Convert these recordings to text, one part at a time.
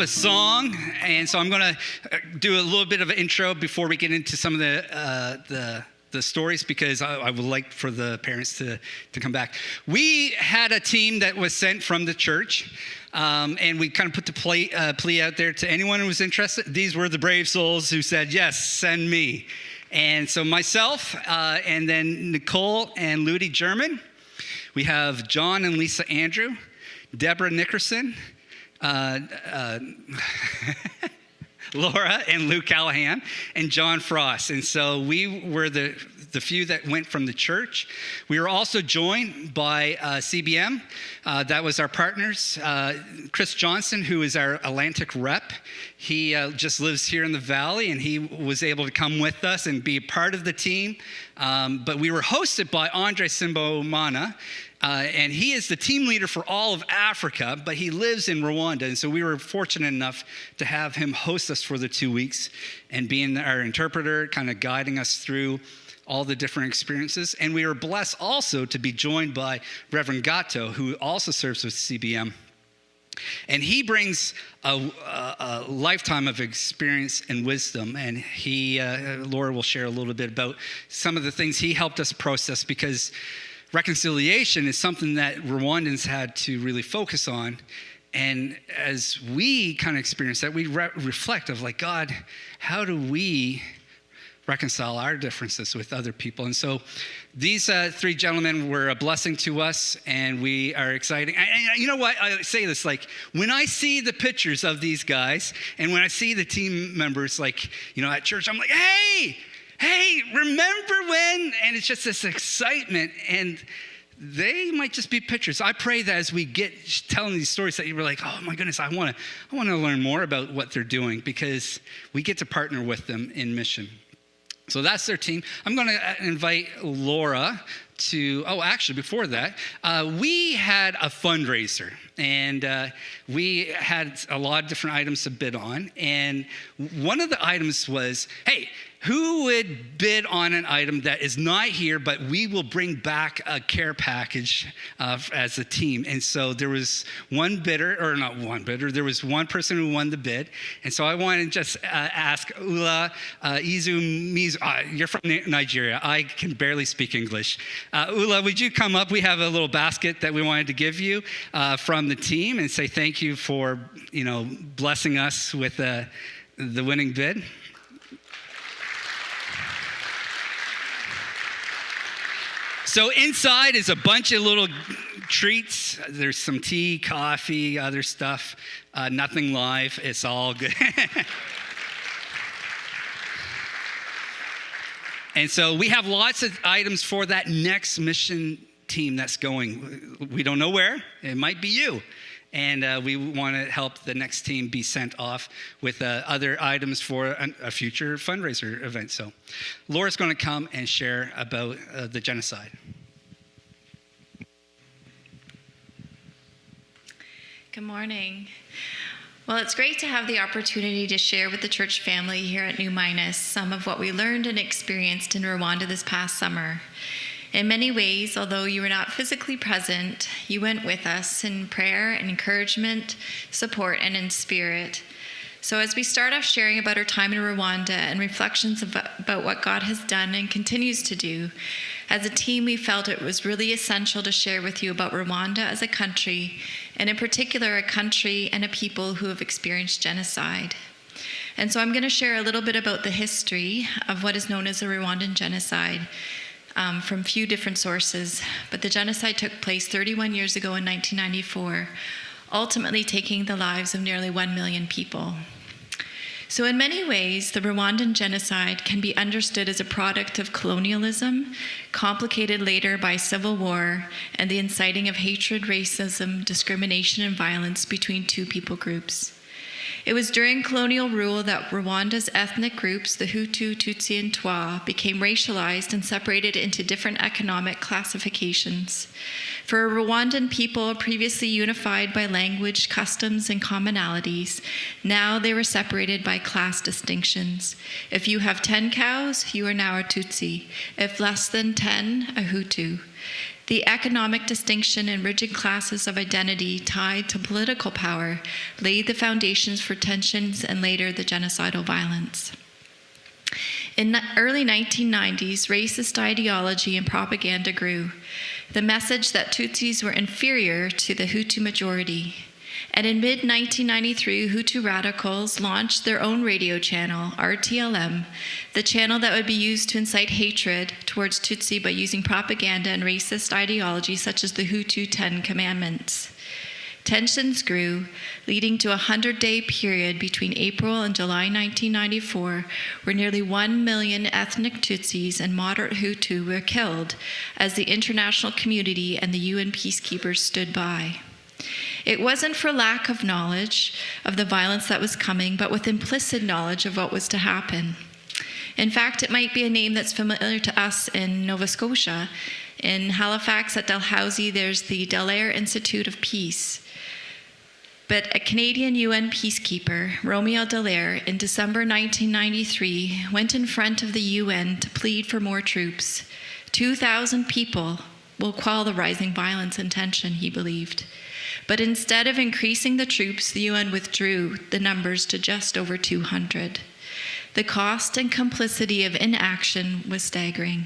have a song, and so I'm going to do a little bit of an intro before we get into some of the stories, because I would like for the parents to come back. We had a team that was sent from the church, and we kind of put the plea out there to anyone who was interested. These were the brave souls who said, yes, send me. And so myself, and then Nicole and Ludi German. We have John and Lisa Andrew, Deborah Nickerson, Laura and Luke Callahan, and John Frost. And so we were the few that went from the church. We were also joined by CBM. That was our partners. Chris Johnson, who is our Atlantic rep. He just lives here in the Valley, and he was able to come with us and be a part of the team. But we were hosted by Andre Simbomana, and he is the team leader for all of Africa, but he lives in Rwanda. And so we were fortunate enough to have him host us for the 2 weeks and being our interpreter, kind of guiding us through all the different experiences. And we were blessed also to be joined by Reverend Gatto, who also serves with CBM. And he brings a lifetime of experience and wisdom. And Laura will share a little bit about some of the things he helped us process, because reconciliation is something that Rwandans had to really focus on. And as we kind of experience that, we reflect of like, God, how do we reconcile our differences with other people? And so these three gentlemen were a blessing to us, and we are excited. And you know what? I say this, like, when I see the pictures of these guys, and when I see the team members, like, you know, at church, I'm like, hey, remember when? And it's just this excitement, and they might just be pictures. I pray that as we get telling these stories, that you were like, oh my goodness, I want to learn more about what they're doing, because we get to partner with them in mission. So that's their team. I'm going to invite Laura to, actually before that, we had a fundraiser, and we had a lot of different items to bid on. And one of the items was, hey, who would bid on an item that is not here, but we will bring back a care package as a team? And so there was one bidder, or not one bidder, there was one person who won the bid. And so I want to just ask Ula Izumizu, you're from Nigeria. I can barely speak English. Ula, would you come up? We have a little basket that we wanted to give you from the team, and say thank you for, blessing us with the winning bid. So inside is a bunch of little treats. There's some tea, coffee, other stuff. Nothing live. It's all good. And so we have lots of items for that next mission team that's going. We don't know where. It might be you. And we want to help the next team be sent off with other items for a future fundraiser event. So Laura's going to come and share about the genocide. Good morning. Well, it's great to have the opportunity to share with the church family here at New Minas some of what we learned and experienced in Rwanda this past summer. In many ways, although you were not physically present, you went with us in prayer and encouragement, support, and in spirit. So as we start off sharing about our time in Rwanda and reflections about what God has done and continues to do, as a team, we felt it was really essential to share with you about Rwanda as a country, and in particular, a country and a people who have experienced genocide. And so I'm going to share a little bit about the history of what is known as the Rwandan genocide. From a few different sources, but the genocide took place 31 years ago in 1994, ultimately taking the lives of nearly 1 million people. So in many ways, the Rwandan genocide can be understood as a product of colonialism, complicated later by civil war and the inciting of hatred, racism, discrimination, and violence between two people groups. It was during colonial rule that Rwanda's ethnic groups, the Hutu, Tutsi, and Twa, became racialized and separated into different economic classifications. For a Rwandan people previously unified by language, customs, and commonalities, now they were separated by class distinctions. If you have 10 cows, you are now a Tutsi. If less than 10, a Hutu. The economic distinction and rigid classes of identity tied to political power laid the foundations for tensions and later the genocidal violence. In the early 1990s, racist ideology and propaganda grew. The message that Tutsis were inferior to the Hutu majority. And in mid-1993, Hutu radicals launched their own radio channel, RTLM, the channel that would be used to incite hatred towards Tutsi by using propaganda and racist ideology such as the Hutu 10 Commandments. Tensions grew, leading to a 100-day period between April and July 1994, where nearly 1 million ethnic Tutsis and moderate Hutu were killed as the international community and the UN peacekeepers stood by. It wasn't for lack of knowledge of the violence that was coming, but with implicit knowledge of what was to happen. In fact, it might be a name that's familiar to us in Nova Scotia. In Halifax at Dalhousie, there's the Dallaire Institute of Peace. But a Canadian UN peacekeeper, Romeo Dallaire, in December 1993, went in front of the UN to plead for more troops. 2,000 people will quell the rising violence and tension, he believed. But instead of increasing the troops, the UN withdrew the numbers to just over 200. The cost and complicity of inaction was staggering.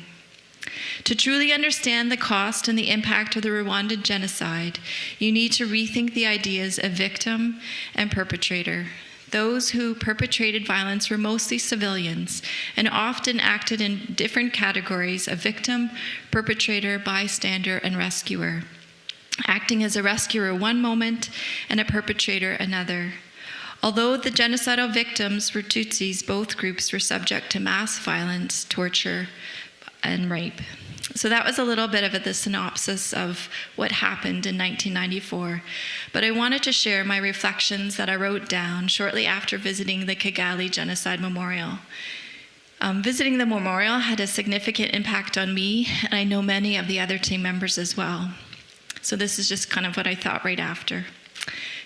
To truly understand the cost and the impact of the Rwandan genocide, you need to rethink the ideas of victim and perpetrator. Those who perpetrated violence were mostly civilians and often acted in different categories of victim, perpetrator, bystander, and rescuer, acting as a rescuer one moment and a perpetrator another. Although the genocidal victims were Tutsis, both groups were subject to mass violence, torture, and rape. So that was a little bit of the synopsis of what happened in 1994. But I wanted to share my reflections that I wrote down shortly after visiting the Kigali Genocide Memorial. Visiting the memorial had a significant impact on me, and I know many of the other team members as well. So this is just kind of what I thought right after.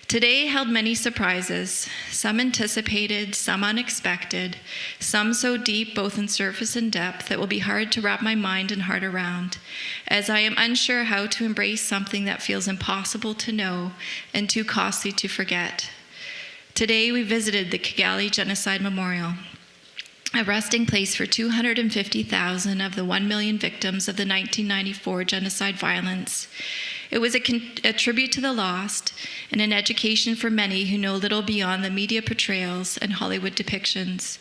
Today held many surprises, some anticipated, some unexpected, some so deep both in surface and depth that will be hard to wrap my mind and heart around, as I am unsure how to embrace something that feels impossible to know and too costly to forget. Today we visited the Kigali Genocide Memorial, a resting place for 250,000 of the 1 million victims of the 1994 genocide violence. It was a tribute to the lost and an education for many who know little beyond the media portrayals and Hollywood depictions.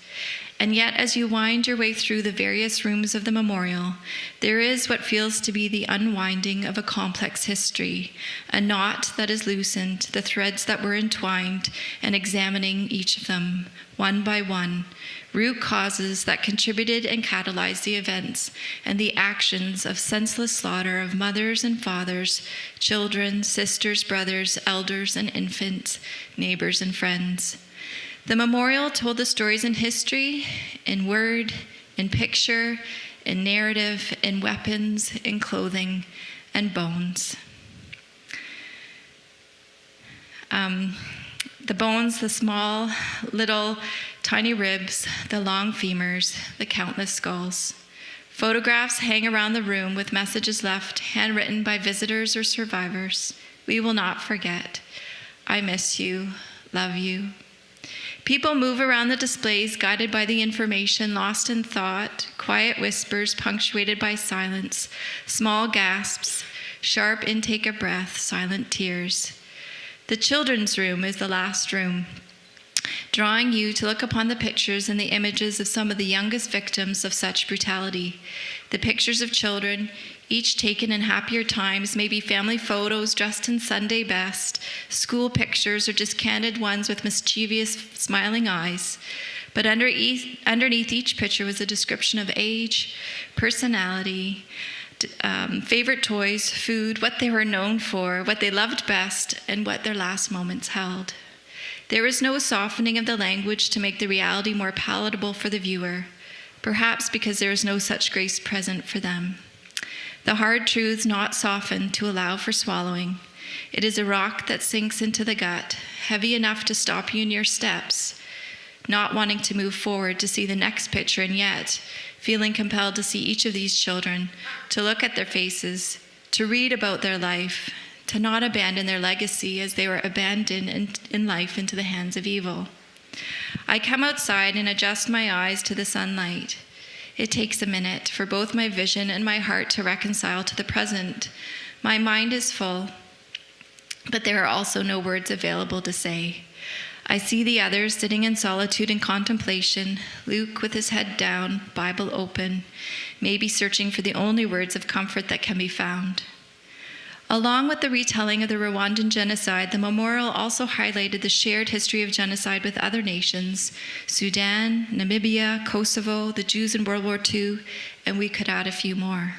And yet, as you wind your way through the various rooms of the memorial, there is what feels to be the unwinding of a complex history, a knot that is loosened, the threads that were entwined, and examining each of them, one by one, root causes that contributed and catalyzed the events and the actions of senseless slaughter of mothers and fathers, children, sisters, brothers, elders, and infants, neighbors, and friends. The memorial told the stories in history, in word, in picture, in narrative, in weapons, in clothing, and bones. The bones, the small, little, tiny ribs, the long femurs, the countless skulls. Photographs hang around the room with messages left, handwritten by visitors or survivors. We will not forget. I miss you, love you. People move around the displays, guided by the information, lost in thought, quiet whispers punctuated by silence, small gasps, sharp intake of breath, silent tears. The children's room is the last room, drawing you to look upon the pictures and the images of some of the youngest victims of such brutality. The pictures of children, each taken in happier times, may be family photos dressed in Sunday best, school pictures, or just candid ones with mischievous, smiling eyes. But underneath each picture was a description of age, personality, favorite toys, food, what they were known for, what they loved best, and what their last moments held. There is no softening of the language to make the reality more palatable for the viewer, perhaps because there is no such grace present for them. The hard truths not softened to allow for swallowing. It is a rock that sinks into the gut, heavy enough to stop you in your steps, not wanting to move forward to see the next picture, and yet feeling compelled to see each of these children, to look at their faces, to read about their life, to not abandon their legacy as they were abandoned in life into the hands of evil. I come outside and adjust my eyes to the sunlight. It takes a minute for both my vision and my heart to reconcile to the present. My mind is full, but there are also no words available to say. I see the others sitting in solitude and contemplation, Luke with his head down, Bible open, maybe searching for the only words of comfort that can be found. Along with the retelling of the Rwandan genocide, the memorial also highlighted the shared history of genocide with other nations, Sudan, Namibia, Kosovo, the Jews in World War II, and we could add a few more.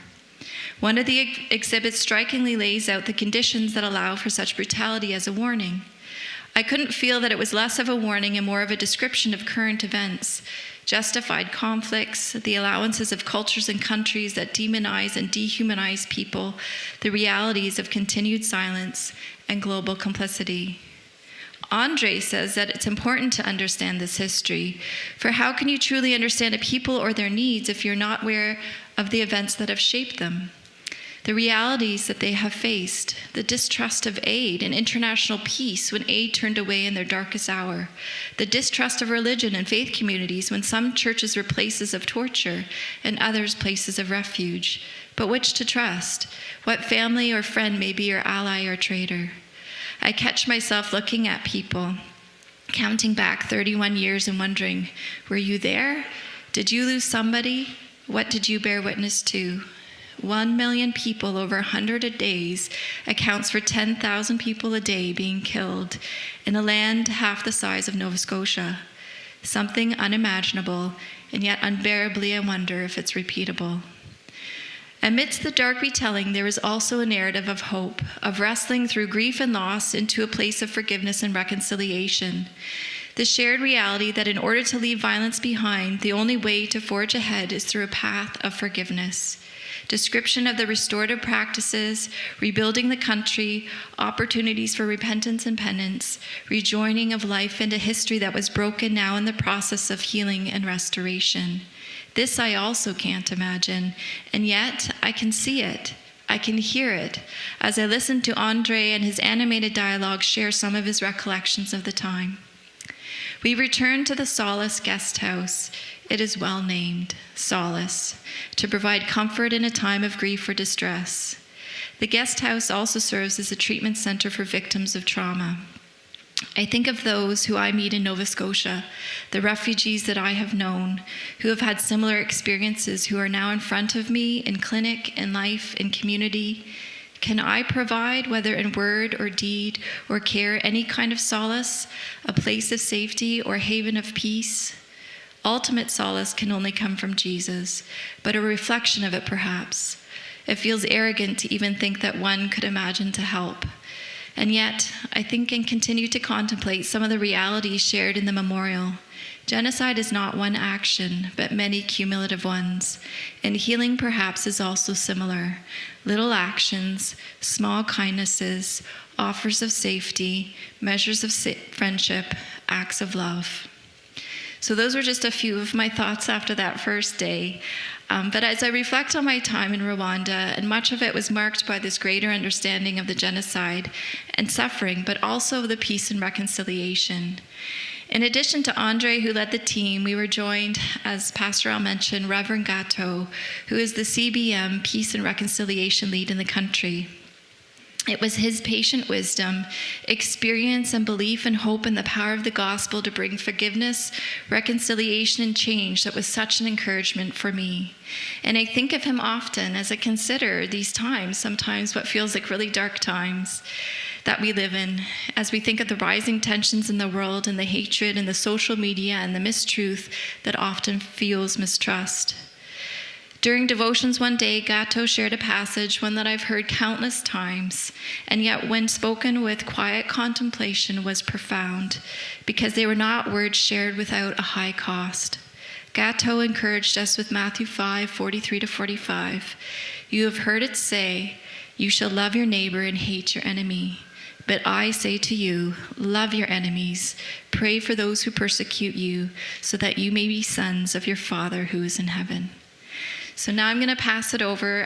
One of the exhibits strikingly lays out the conditions that allow for such brutality as a warning. I couldn't feel that it was less of a warning and more of a description of current events, justified conflicts, the allowances of cultures and countries that demonize and dehumanize people, the realities of continued silence, and global complicity. Andre says that it's important to understand this history, for how can you truly understand a people or their needs if you're not aware of the events that have shaped them? The realities that they have faced, the distrust of aid and international peace when aid turned away in their darkest hour, the distrust of religion and faith communities when some churches were places of torture and others places of refuge. But which to trust? What family or friend may be your ally or traitor? I catch myself looking at people, counting back 31 years and wondering, were you there? Did you lose somebody? What did you bear witness to? 1 million people over 100 days accounts for 10,000 people a day being killed in a land half the size of Nova Scotia. Something unimaginable, and yet unbearably I wonder if it's repeatable. Amidst the dark retelling, there is also a narrative of hope, of wrestling through grief and loss into a place of forgiveness and reconciliation. The shared reality that in order to leave violence behind, the only way to forge ahead is through a path of forgiveness. Description of the restorative practices, rebuilding the country, opportunities for repentance and penance, rejoining of life into history that was broken, now in the process of healing and restoration. This I also can't imagine, and yet I can see it. I can hear it as I listen to Andre and his animated dialogue share some of his recollections of the time. We return to the Solace Guest House. It is well named, Solace, to provide comfort in a time of grief or distress. The guest house also serves as a treatment center for victims of trauma. I think of those who I meet in Nova Scotia, the refugees that I have known, who have had similar experiences, who are now in front of me in clinic, in life, in community. Can I provide, whether in word or deed or care, any kind of solace, a place of safety or haven of peace? Ultimate solace can only come from Jesus, but a reflection of it perhaps. It feels arrogant to even think that one could imagine to help. And yet, I think and continue to contemplate some of the realities shared in the memorial. Genocide is not one action, but many cumulative ones. And healing perhaps is also similar. Little actions, small kindnesses, offers of safety, measures of friendship, acts of love. So those were just a few of my thoughts after that first day. But as I reflect on my time in Rwanda, and much of it was marked by this greater understanding of the genocide and suffering, but also the peace and reconciliation. In addition to Andre, who led the team, we were joined, as Pastor Al mentioned, Reverend Gatto, who is the CBM Peace and Reconciliation lead in the country. It was his patient wisdom, experience, and belief and hope in the power of the gospel to bring forgiveness, reconciliation, and change that was such an encouragement for me. And I think of him often as I consider these times, sometimes what feels like really dark times that we live in, as we think of the rising tensions in the world and the hatred and the social media and the mistruth that often fuels mistrust. During devotions one day, Gatto shared a passage, one that I've heard countless times, and yet when spoken with quiet contemplation was profound, because they were not words shared without a high cost. Gatto encouraged us with Matthew 5:43-45. You have heard it say, you shall love your neighbor and hate your enemy. But I say to you, love your enemies, pray for those who persecute you, so that you may be sons of your Father who is in heaven. So now I'm going to pass it over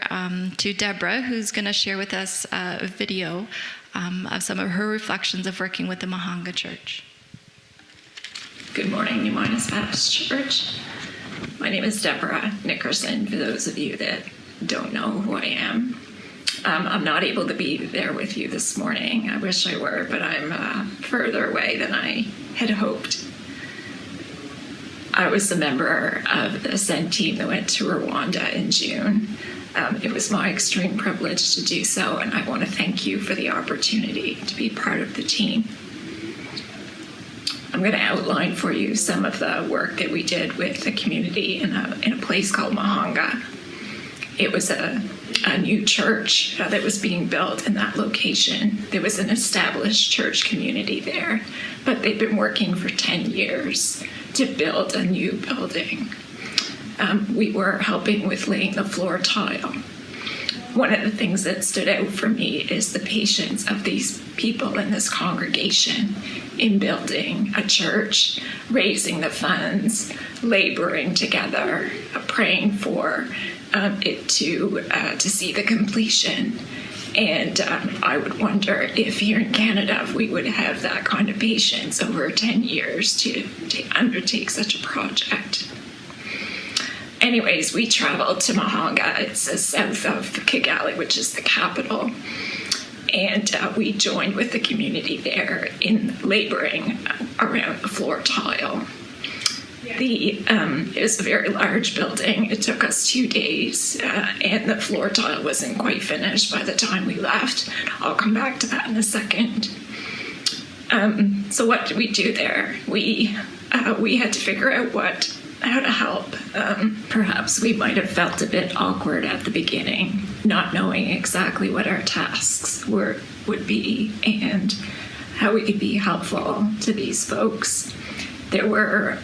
to Deborah, who's going to share with us a video of some of her reflections of working with the Mahanga Church. Good morning, New Minas Baptist Church. My name is Deborah Nickerson, for those of you that don't know who I am. I'm not able to be there with you this morning. I wish I were, but I'm further away than I had hoped. I was a member of the Ascend team that went to Rwanda in June. It was my extreme privilege to do so, and I want to thank you for the opportunity to be part of the team. I'm going to outline for you some of the work that we did with the community in a place called Mahanga. It was a new church that was being built in that location. There was an established church community there, but they've been working for 10 years to build a new building. We were helping with laying the floor tile. One of the things that stood out for me is the patience of these people in this congregation in building a church, raising the funds, laboring together, praying for it to see the completion. And I would wonder if here in Canada we would have that kind of patience over 10 years to undertake such a project. Anyways, we traveled to Mahanga. It's south of Kigali, which is the capital. And we joined with the community there in laboring around the floor tile. It was a very large building. It took us 2 days, and the floor tile wasn't quite finished by the time we left. I'll come back to that in a second. So what did we do there? We had to figure out how to help. Perhaps we might have felt a bit awkward at the beginning, not knowing exactly what our tasks would be and how we could be helpful to these folks. There were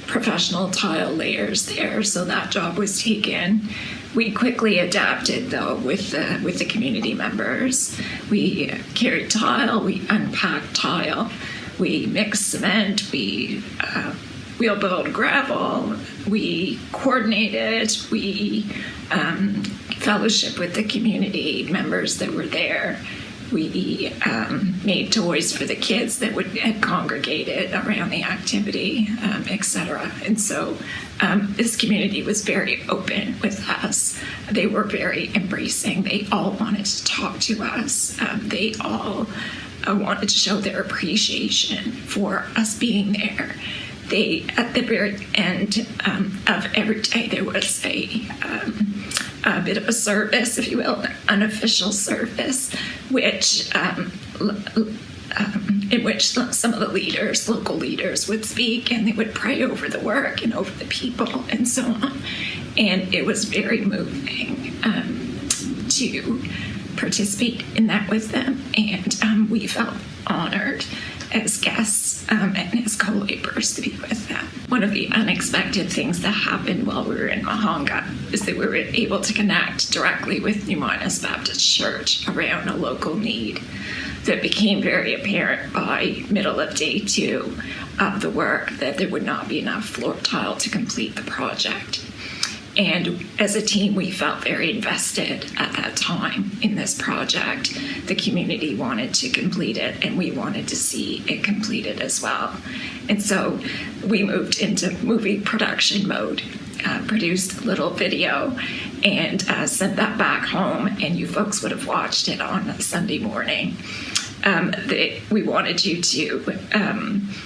professional tile layers there, so that job was taken. We quickly adapted, though, with the community members. We carried tile, we unpacked tile, we mixed cement, we wheelbarrowed gravel, we coordinated, we fellowship with the community members that were there. We made toys for the kids that had congregated around the activity, etc. And so this community was very open with us. They were very embracing. They all wanted to talk to us. They all wanted to show their appreciation for us being there. At the very end of every day, there was a bit of a service, if you will, an unofficial service, in which some of the local leaders would speak, and they would pray over the work and over the people and so on. And it was very moving to participate in that with them, and we felt honored as guests and as co-laborers to be with them. One of the unexpected things that happened while we were in Mahanga is that we were able to connect directly with New Minas Baptist Church around a local need that became very apparent by middle of day 2 of the work, that there would not be enough floor tile to complete the project. And as a team, we felt very invested at that time in this project. The community wanted to complete it, and we wanted to see it completed as well. And so we moved into movie production mode, produced a little video, and sent that back home, and you folks would have watched it on a Sunday morning. We wanted you to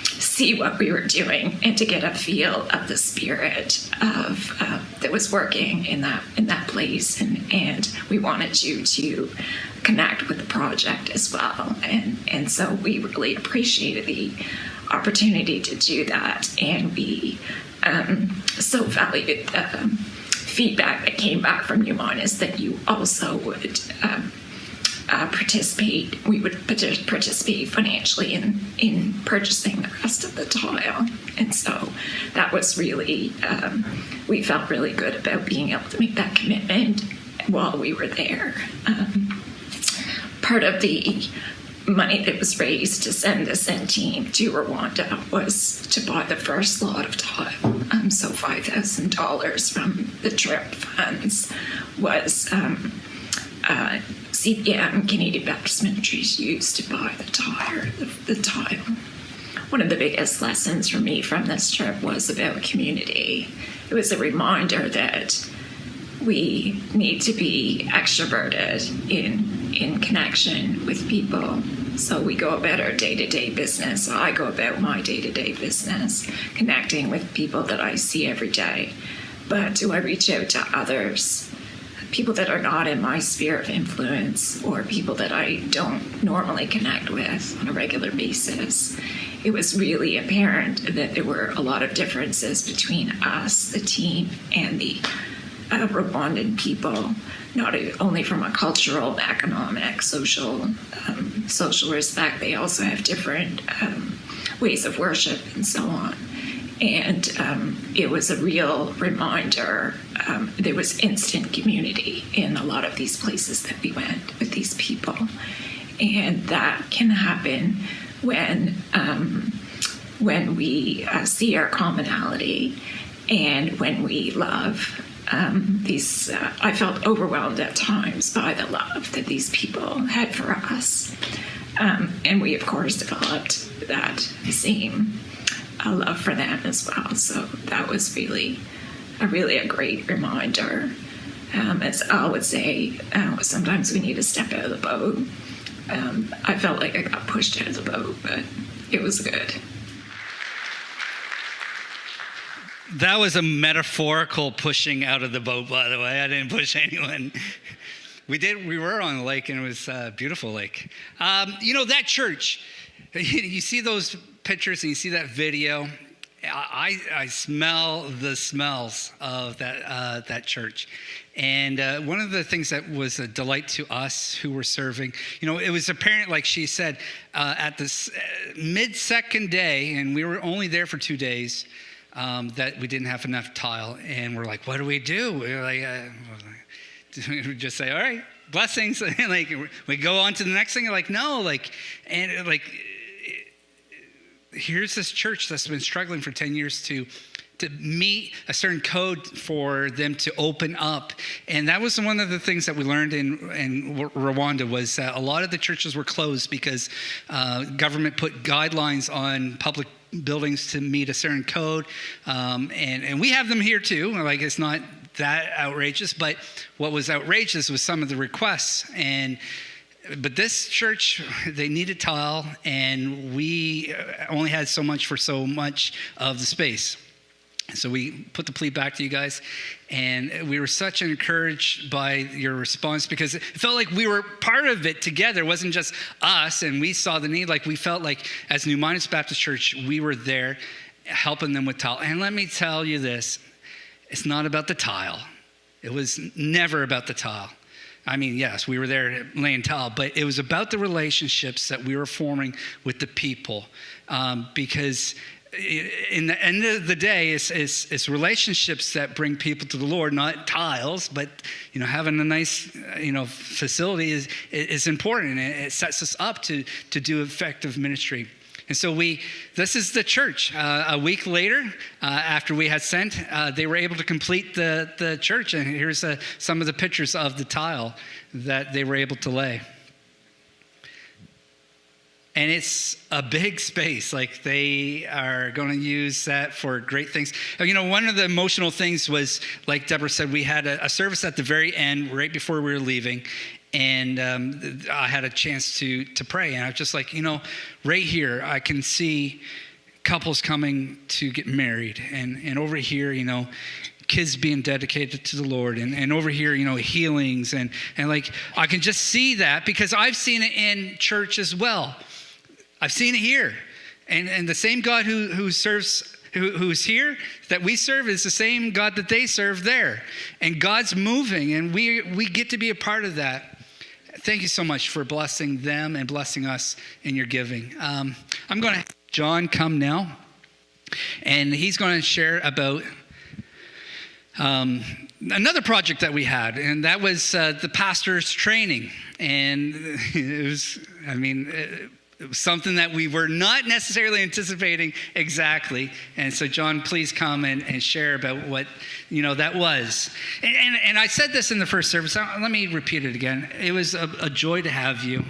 see what we were doing and to get a feel of the spirit of that was working in that place, and we wanted you to connect with the project as well, and so we really appreciated the opportunity to do that, and we so valued the feedback that came back from New Minas that you also would participate. We would participate financially in purchasing the rest of the tile, and so that was really we felt really good about being able to make that commitment while we were there. Part of the money that was raised to send the Ascend team to Rwanda was to buy the first lot of tile. So $5,000 from the trip funds was CPM, Canadian Baptist Ministries, used to buy the tile. One of the biggest lessons for me from this trip was about community. It was a reminder that we need to be extroverted in connection with people. So we go about our day-to-day business. I go about my day-to-day business, connecting with people that I see every day. But do I reach out to others, people that are not in my sphere of influence or people that I don't normally connect with on a regular basis? It was really apparent that there were a lot of differences between us, the team, and the Rwandan people, not only from a cultural, economic, social respect. They also have different ways of worship and so on. And it was a real reminder. There was instant community in a lot of these places that we went with these people. And that can happen when we see our commonality and when we love. I felt overwhelmed at times by the love that these people had for us. And we, of course, developed that same love for them as well. So that was really a great reminder. As Al would say, sometimes we need to step out of the boat. I felt like I got pushed out of the boat, but it was good. That was a metaphorical pushing out of the boat, by the way. I didn't push anyone. We were on the lake, and it was a beautiful lake. That church, you see those pictures and you see that video. I smell the smells of that church. And one of the things that was a delight to us who were serving, it was apparent, like she said, at this mid-second day, and we were only there for 2 days, that we didn't have enough tile. And we're like, what do we do? We're like, we just say, all right, blessings. And like, we go on to the next thing. Like, no, here's this church that's been struggling for 10 years to meet a certain code for them to open up. And that was one of the things that we learned in Rwanda was that a lot of the churches were closed because government put guidelines on public buildings to meet a certain code. And we have them here too. Like, it's not that outrageous, but what was outrageous was some of the requests. But this church, they needed tile, and we only had so much for so much of the space. So we put the plea back to you guys, and we were such encouraged by your response because it felt like we were part of it together. It wasn't just us, and we saw the need. Like, we felt like as New Midas Baptist Church, we were there helping them with tile. And let me tell you this, it's not about the tile. It was never about the tile. I mean, yes, we were there laying tile, but it was about the relationships that we were forming with the people. Because in the end of the day, it's relationships that bring people to the Lord, not tiles. But having a nice facility is important, and it sets us up to do effective ministry. And so this is the church. A week later, after we had sent, they were able to complete the church. And here's some of the pictures of the tile that they were able to lay. And it's a big space. Like, they are going to use that for great things. One of the emotional things was, like Deborah said, we had a service at the very end, right before we were leaving. And I had a chance to pray. And I was just like, right here, I can see couples coming to get married. And over here, kids being dedicated to the Lord. And over here, healings. And like, I can just see that because I've seen it in church as well. I've seen it here. And the same God who's here that we serve is the same God that they serve there. And God's moving, and we get to be a part of that. Thank you so much for blessing them and blessing us in your giving. I'm going to have John come now, and he's going to share about another project that we had, and that was the pastor's training. And it was, something that we were not necessarily anticipating exactly. And so, John, please come and share about what, that was. And I said this in the first service. Let me repeat it again. It was a joy to have you.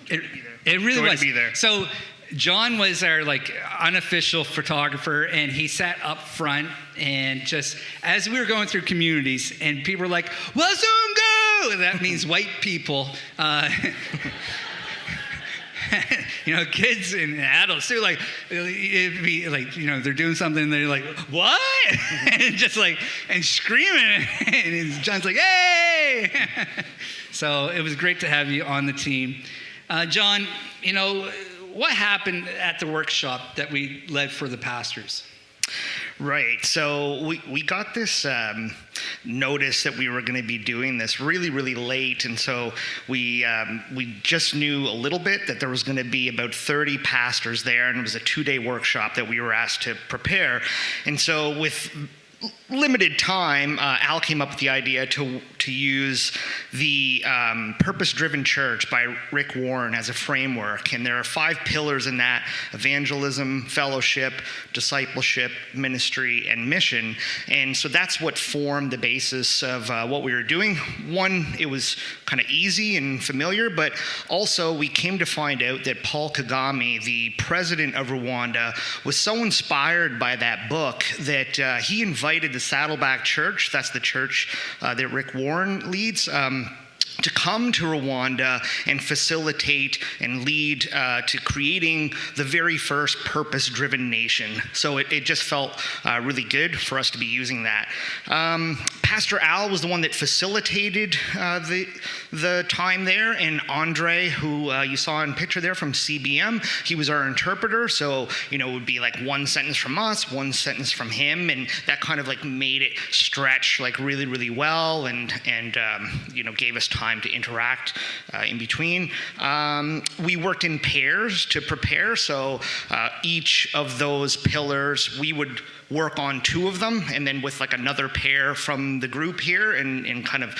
It really was. Joy to be there. So John was our unofficial photographer, and he sat up front, and just as we were going through communities and people were like, Wazungu! That means white people. Kids and adults too, it'd be they're doing something and they're like, what? and just and screaming. And John's like, hey! So it was great to have you on the team. John, what happened at the workshop that we led for the pastors? Right. So we got this notice that we were going to be doing this really, really late. And so we just knew a little bit that there was going to be about 30 pastors there. And it was a 2-day workshop that we were asked to prepare. And so with limited time, Al came up with the idea to use the Purpose-Driven Church by Rick Warren as a framework. And there are 5 pillars in that: evangelism, fellowship, discipleship, ministry, and mission. And so that's what formed the basis of what we were doing. One, it was kind of easy and familiar, but also we came to find out that Paul Kagame, the president of Rwanda, was so inspired by that book that he invited the Saddleback Church, that's the church that Rick Warren leads, to come to Rwanda and facilitate and lead to creating the very first purpose-driven nation. So it just felt really good for us to be using that. Pastor Al was the one that facilitated the time there, and Andre, who you saw in picture there from CBM, he was our interpreter. So it would be one sentence from us, one sentence from him, and that kind of made it stretch really, really well, and gave us time to interact in between. We worked in pairs to prepare, so each of those pillars, we would work on 2 of them, and then with another pair from the group here, and kind of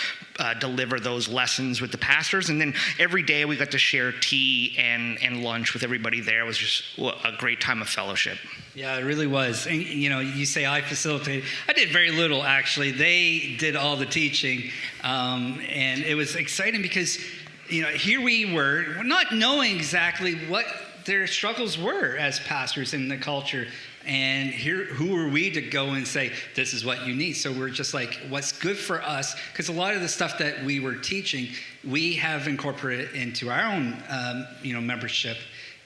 deliver those lessons with the pastors. And then every day we got to share tea and lunch with everybody there. It was just a great time of fellowship. Yeah, it really was. And you say I facilitated. I did very little, actually. They did all the teaching, and it was exciting because here we were not knowing exactly what their struggles were as pastors in the culture. And who are we to go and say, this is what you need? So we're just what's good for us? Because a lot of the stuff that we were teaching, we have incorporated into our own, membership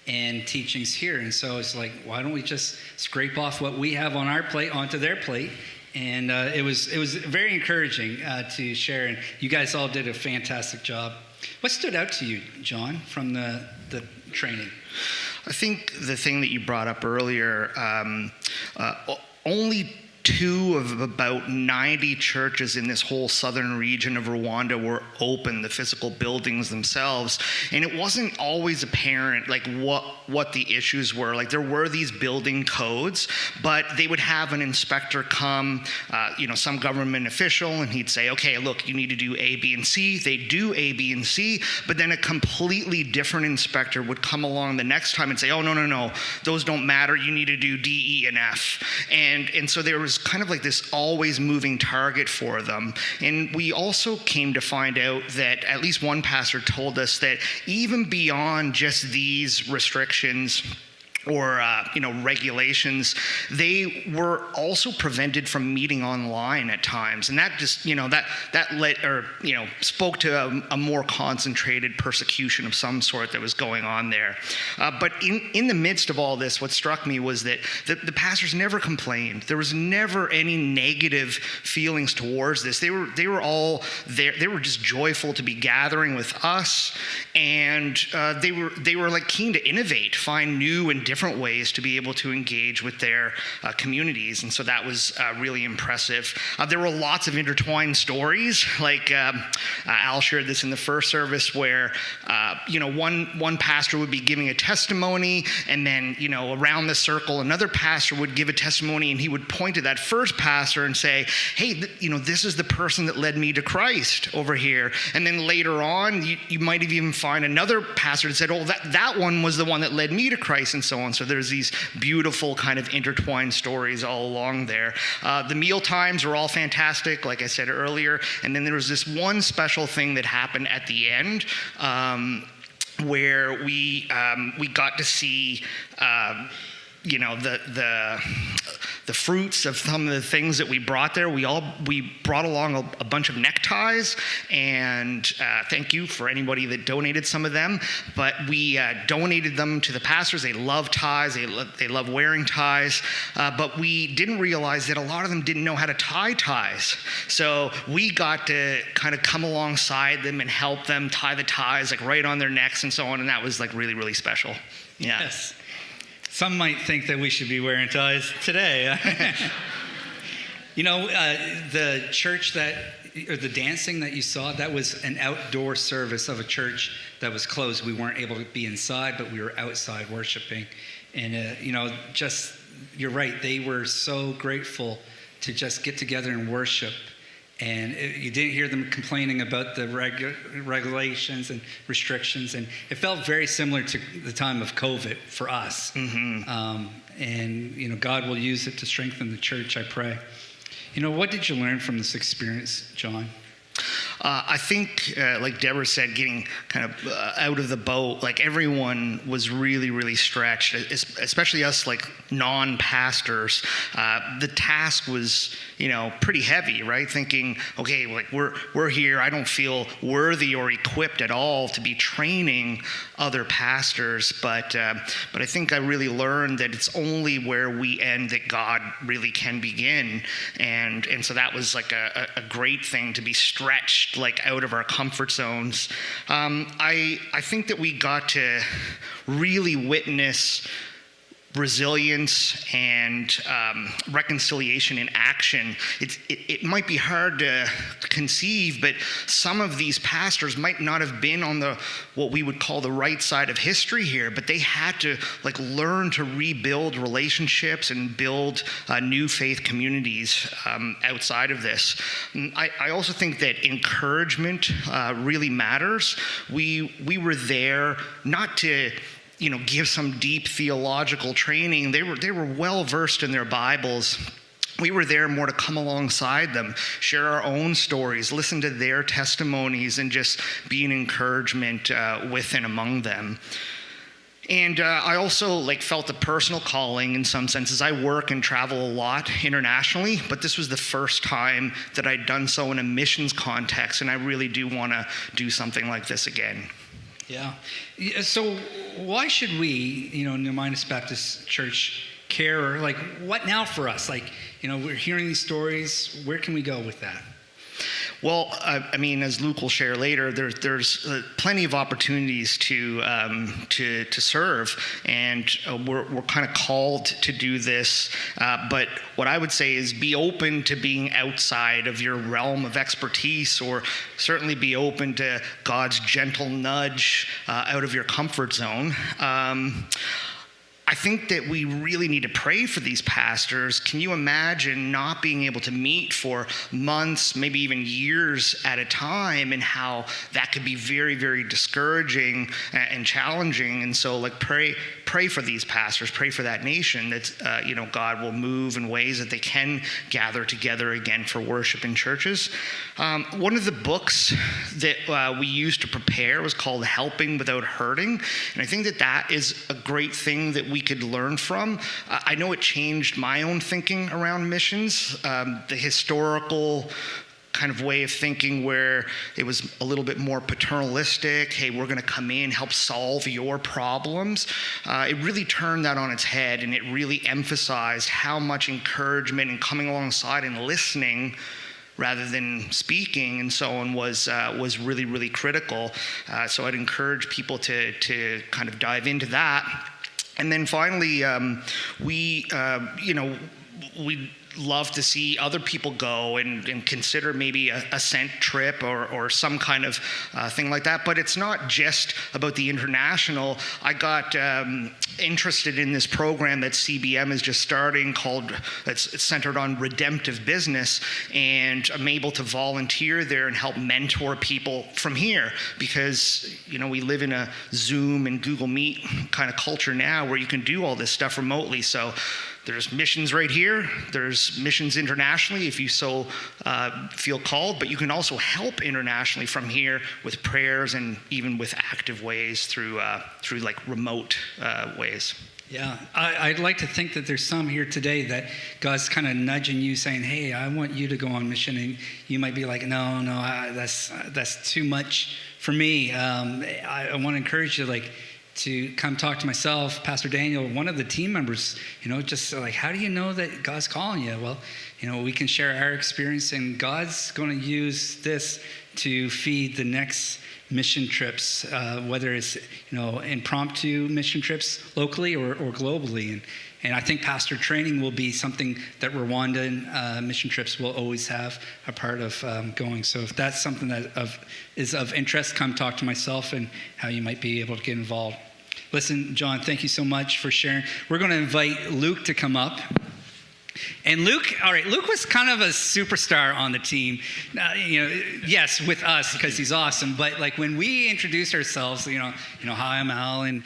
and teachings here. And so it's why don't we just scrape off what we have on our plate onto their plate? And it was very encouraging to share. And you guys all did a fantastic job. What stood out to you, John, from the training? I think the thing that you brought up earlier, only 2 of about 90 churches in this whole southern region of Rwanda were open, the physical buildings themselves. And it wasn't always apparent what the issues were. There were these building codes, but they would have an inspector come, some government official, and he'd say, okay, look, you need to do A, B, and C. They do A, B, and C, but then a completely different inspector would come along the next time and say, oh, no, those don't matter. You need to do D, E, and F. And so there was kind of this always moving target for them. And we also came to find out that at least one pastor told us that even beyond just these restrictions or regulations, they were also prevented from meeting online at times, and that just that led spoke to a more concentrated persecution of some sort that was going on there. But in the midst of all this, what struck me was that the pastors never complained. There was never any negative feelings towards this. They were all there. They were just joyful to be gathering with us, and they were keen to innovate, find new and different ways to be able to engage with their communities. And so that was really impressive. There were lots of intertwined stories, like Al shared this in the first service, where one pastor would be giving a testimony, and then around the circle another pastor would give a testimony, and he would point to that first pastor and say, hey, this is the person that led me to Christ over here. And then later on, you might even find another pastor that said, oh, that one was the one that led me to Christ, and so on. So there's these beautiful kind of intertwined stories all along there. The meal times were all fantastic, like I said earlier. And then there was this one special thing that happened at the end, where we got to see the fruits of some of the things that we brought there. We brought along a bunch of neckties, and thank you for anybody that donated some of them. But we donated them to the pastors. They love ties. They love wearing ties. But we didn't realize that a lot of them didn't know how to tie ties. So we got to kind of come alongside them and help them tie the ties like right on their necks and so on. And that was like really, really special. Yeah. Yes. Some might think that we should be wearing ties today. The church or the dancing that you saw, that was an outdoor service of a church that was closed. We weren't able to be inside, but we were outside worshiping. And, you're right. They were so grateful to just get together and worship. And you didn't hear them complaining about the regulations and restrictions. And it felt very similar to the time of COVID for us. Mm-hmm. God will use it to strengthen the church, I pray. What did you learn from this experience, John? I think, like Deborah said, getting kind of out of the boat, like everyone was really, really stretched, especially us like non-pastors. The task was, pretty heavy, right? Thinking, okay, like we're here. I don't feel worthy or equipped at all to be training other pastors. But I think I really learned that it's only where we end that God really can begin. And so that was like a great thing to be stretched like out of our comfort zones. I think that we got to really witness resilience and reconciliation in action. It might be hard to conceive, but some of these pastors might not have been on what we would call the right side of history here, but they had to learn to rebuild relationships and build new faith communities outside of this. I also think that encouragement really matters. We were there not to give some deep theological training. They were well versed in their Bibles. We were there more to come alongside them, share our own stories, listen to their testimonies, and just be an encouragement with and among them. And I also felt a personal calling in some senses. I work and travel a lot internationally, but this was the first time that I'd done so in a missions context, and I really do want to do something like this again. Yeah. So why should we, New Minas Baptist Church, care? What now for us? We're hearing these stories. Where can we go with that? Well, as Luke will share later, there's plenty of opportunities to serve, and we're kind of called to do this. But what I would say is be open to being outside of your realm of expertise, or certainly be open to God's gentle nudge out of your comfort zone. I think that we really need to pray for these pastors. Can you imagine not being able to meet for months, maybe even years at a time, and how that could be very, very discouraging and challenging? And so, pray for these pastors, pray for that nation that God will move in ways that they can gather together again for worship in churches. One of the books that we used to prepare was called Helping Without Hurting, and I think that is a great thing that we could learn from. I know it changed my own thinking around missions, the historical kind of way of thinking where it was a little bit more paternalistic. Hey, we're going to come in, help solve your problems. It really turned that on its head, and it really emphasized how much encouragement and coming alongside and listening rather than speaking and so on was really, really critical. So I'd encourage people to kind of dive into that. And then finally, we love to see other people go and consider maybe a scent trip or some kind of thing like that. But it's not just about the international. I got interested in this program that CBM is just starting it's centered on redemptive business, and I'm able to volunteer there and help mentor people from here, because we live in a Zoom and Google Meet kind of culture now where you can do all this stuff remotely. So there's missions right here. There's missions internationally if you so feel called, but you can also help internationally from here with prayers and even with active ways through like remote ways. Yeah, I'd like to think that there's some here today that God's kind of nudging you, saying, "Hey, I want you to go on mission," and you might be like, "No, that's too much for me." I want to encourage you, to come talk to myself, Pastor Daniel, one of the team members, just like, how do you know that God's calling you? Well, we can share our experience, and God's going to use this to feed the next mission trips, whether it's, impromptu mission trips locally or globally. And I think pastor training will be something that Rwandan mission trips will always have a part of going. So if that's something that is of interest, come talk to myself and how you might be able to get involved. Listen, John, thank you so much for sharing. We're going to invite Luke to come up. And Luke was kind of a superstar on the team. Yes, with us because he's awesome. But when we introduce ourselves, hi, I'm Al, and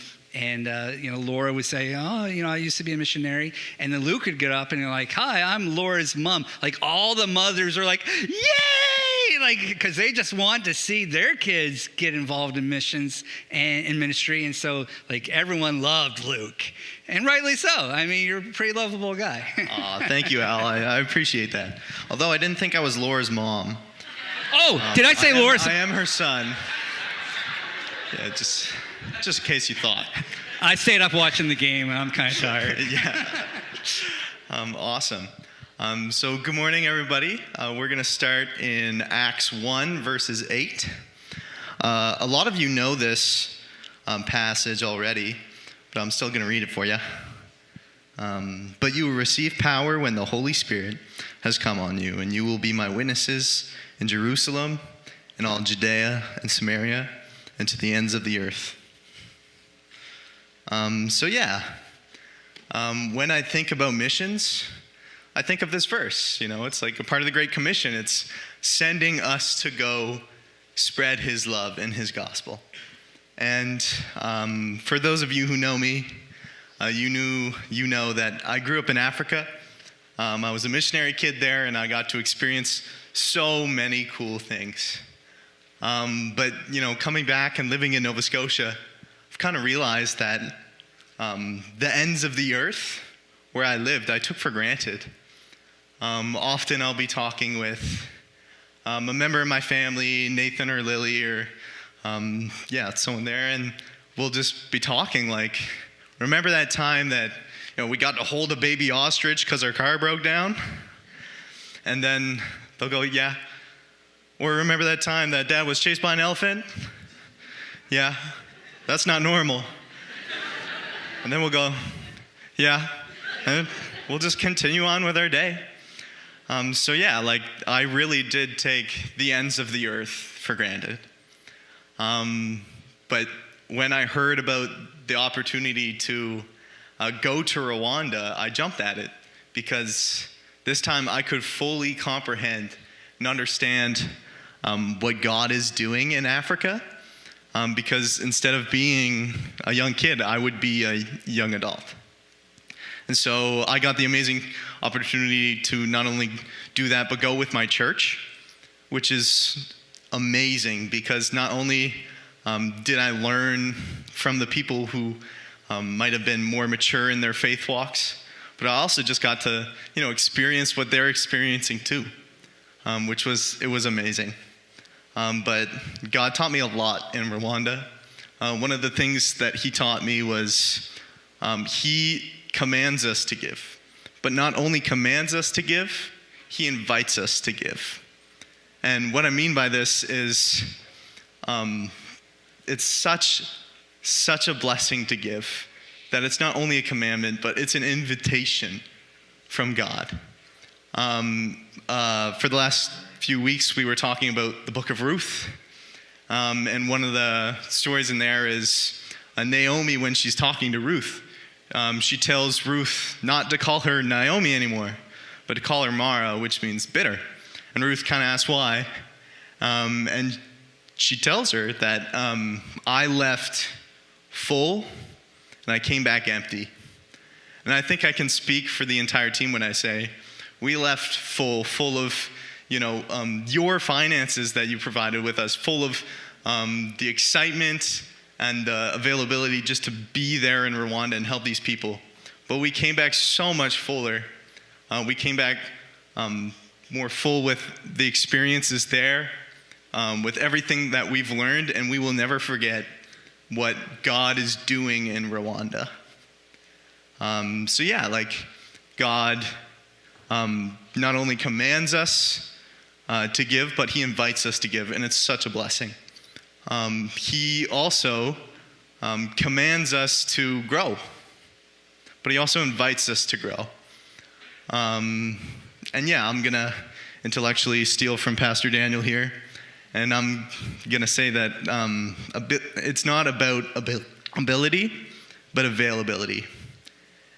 Laura would say, I used to be a missionary. And then Luke would get up and like, hi, I'm Laura's mom. All the mothers are like, yay! Because they just want to see their kids get involved in missions and in ministry. And so everyone loved Luke. And rightly so. I mean, you're a pretty lovable guy. Thank you, Al. I appreciate that. Although I didn't think I was Laura's mom. Oh, did I say Laura's? I am her son. Yeah, just in case you thought. I stayed up watching the game, and I'm kind of tired. Yeah. Awesome. So good morning, everybody. We're going to start in Acts 1, verses 8. A lot of you know this passage already, but I'm still going to read it for you. But you will receive power when the Holy Spirit has come on you, and you will be my witnesses in Jerusalem, in all Judea and Samaria, and to the ends of the earth. When I think about missions, I think of this verse. It's like a part of the Great Commission. It's sending us to go spread his love and his gospel. And for those of you who know me, you know that I grew up in Africa. I was a missionary kid there, and I got to experience so many cool things. But coming back and living in Nova Scotia, I've kind of realized that the ends of the earth where I lived, I took for granted. Often I'll be talking with a member of my family, Nathan or Lily, or someone there, and we'll just be talking remember that time that we got to hold a baby ostrich because our car broke down? And then they'll go, yeah. Or remember that time that Dad was chased by an elephant? Yeah, that's not normal. And then we'll go, yeah, and we'll just continue on with our day. I really did take the ends of the earth for granted. But when I heard about the opportunity to go to Rwanda, I jumped at it because this time I could fully comprehend and understand what God is doing in Africa. Because instead of being a young kid, I would be a young adult. And so I got the amazing opportunity to not only do that, but go with my church, which is amazing because not only did I learn from the people who might have been more mature in their faith walks, but I also just got to, experience what they're experiencing too, which was amazing. But God taught me a lot in Rwanda. One of the things that he taught me was he commands us to give. But not only commands us to give, he invites us to give. And what I mean by this is it's such a blessing to give that it's not only a commandment, but it's an invitation from God. For the last few weeks, we were talking about the book of Ruth. And one of the stories in there is Naomi, when she's talking to Ruth, she tells Ruth not to call her Naomi anymore, but to call her Mara, which means bitter. And Ruth kind of asks why. And she tells her that I left full and I came back empty. And I think I can speak for the entire team when I say we left full of, your finances that you provided with us, full of the excitement and the availability just to be there in Rwanda and help these people. But we came back so much fuller. We came back more full with the experiences there, with everything that we've learned, and we will never forget what God is doing in Rwanda. God not only commands us to give, but he invites us to give, and it's such a blessing. He also commands us to grow, but he also invites us to grow. I'm going to intellectually steal from Pastor Daniel here, and I'm going to say that it's not about ability, but availability.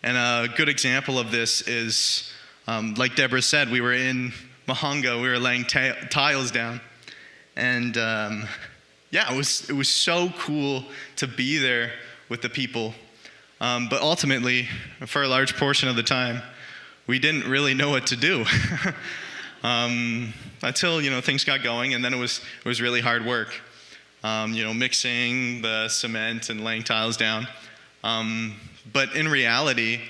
And a good example of this is, like Deborah said, we were in Mahanga, we were laying tiles down, and it was so cool to be there with the people. But ultimately, for a large portion of the time, we didn't really know what to do until things got going, and then it was really hard work. Mixing the cement and laying tiles down. But in reality,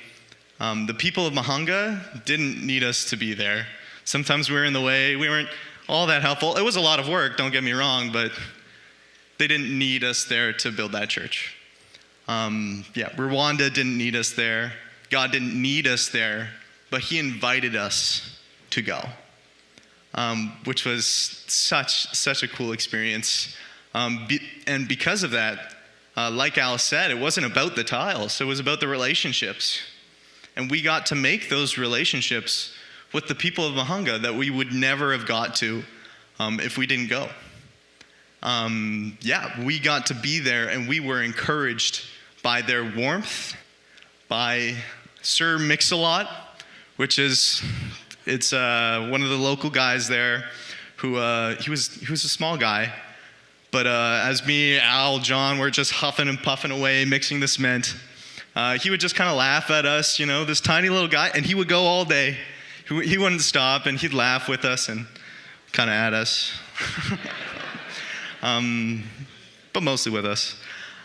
the people of Mahanga didn't need us to be there. Sometimes we were in the way. We weren't all that helpful. It was a lot of work, don't get me wrong, but they didn't need us there to build that church. Rwanda didn't need us there. God didn't need us there, but he invited us to go, which was such a cool experience. And because of that, like Alice said, it wasn't about the tiles. It was about the relationships. And we got to make those relationships with the people of Mahanga that we would never have got to if we didn't go. We got to be there, and we were encouraged by their warmth, by Sir Mix-a-Lot, which is one of the local guys there who he was a small guy. But as me, Al, John, we're just huffing and puffing away, mixing the cement, he would just kind of laugh at us, this tiny little guy, and he would go all day. He wouldn't stop, and he'd laugh with us and kind of at us, but mostly with us.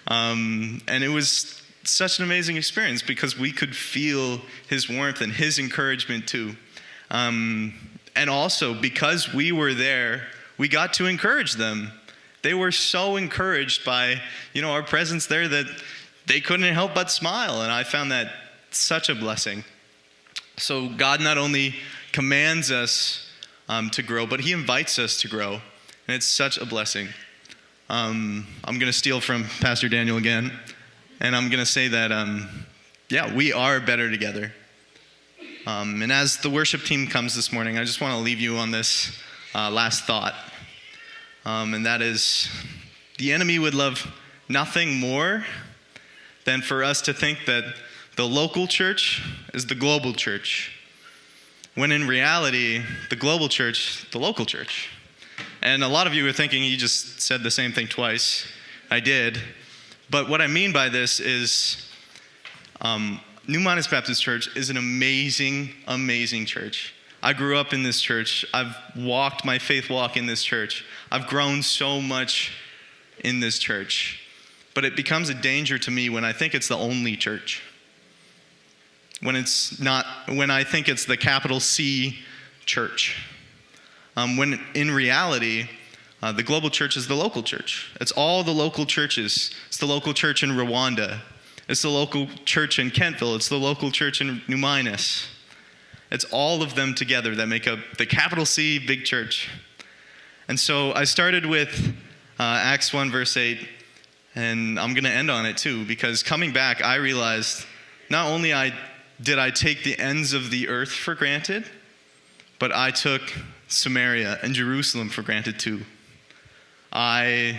And it was such an amazing experience because we could feel his warmth and his encouragement too. And also, because we were there, we got to encourage them. They were so encouraged by, our presence there that they couldn't help but smile. And I found that such a blessing. So God not only commands us to grow, but he invites us to grow. And it's such a blessing. I'm going to steal from Pastor Daniel again. And I'm going to say that, we are better together. And as the worship team comes this morning, I just want to leave you on this last thought. And that is, the enemy would love nothing more than for us to think that the local church is the global church, when in reality, the global church, the local church. And a lot of you are thinking he just said the same thing twice. I did. But what I mean by this is New Minas Baptist Church is an amazing, amazing church. I grew up in this church. I've walked my faith walk in this church. I've grown so much in this church. But it becomes a danger to me when I think it's the only church. When I think it's the capital C church. When in reality, the global church is the local church. It's all the local churches. It's the local church in Rwanda. It's the local church in Kentville. It's the local church in New Minas. It's all of them together that make up the capital C big church. And so I started with Acts 1 verse 8. And I'm going to end on it too, because coming back, I realized not only did I take the ends of the earth for granted, but I took Samaria and Jerusalem for granted too. I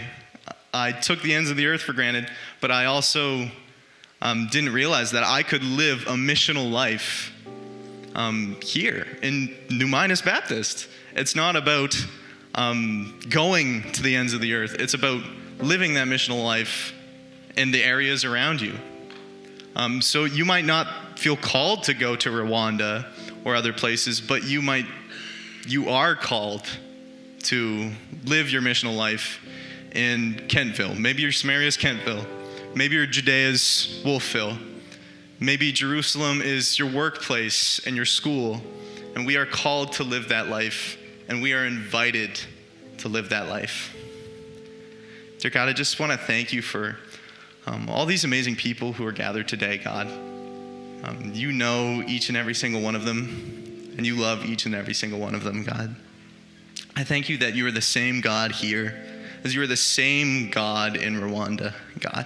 took the ends of the earth for granted, but I also didn't realize that I could live a missional life here in New Minas Baptist. It's not about going to the ends of the earth. It's about living that missional life in the areas around you. So you might not feel called to go to Rwanda or other places, but you are called to live your missional life in Kentville. Maybe your Samaria's Kentville. Maybe your Judea's Wolfville. Maybe Jerusalem is your workplace and your school. And we are called to live that life, and we are invited to live that life. Dear God, I just want to thank you for all these amazing people who are gathered today, God. You know each and every single one of them, and you love each and every single one of them, God. I thank you that you are the same God here as you are the same God in Rwanda, God.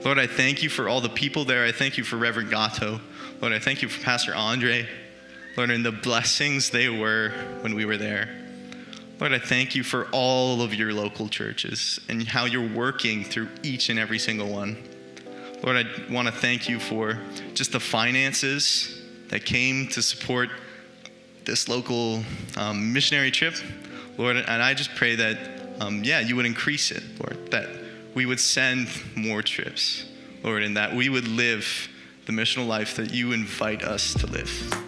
Lord, I thank you for all the people there. I thank you for Reverend Gatto. Lord, I thank you for Pastor Andre. Lord, and the blessings they were when we were there. Lord, I thank you for all of your local churches and how you're working through each and every single one. Lord, I want to thank you for just the finances that came to support this local missionary trip. Lord, and I just pray that, you would increase it, Lord, that we would send more trips, Lord, and that we would live the missional life that you invite us to live.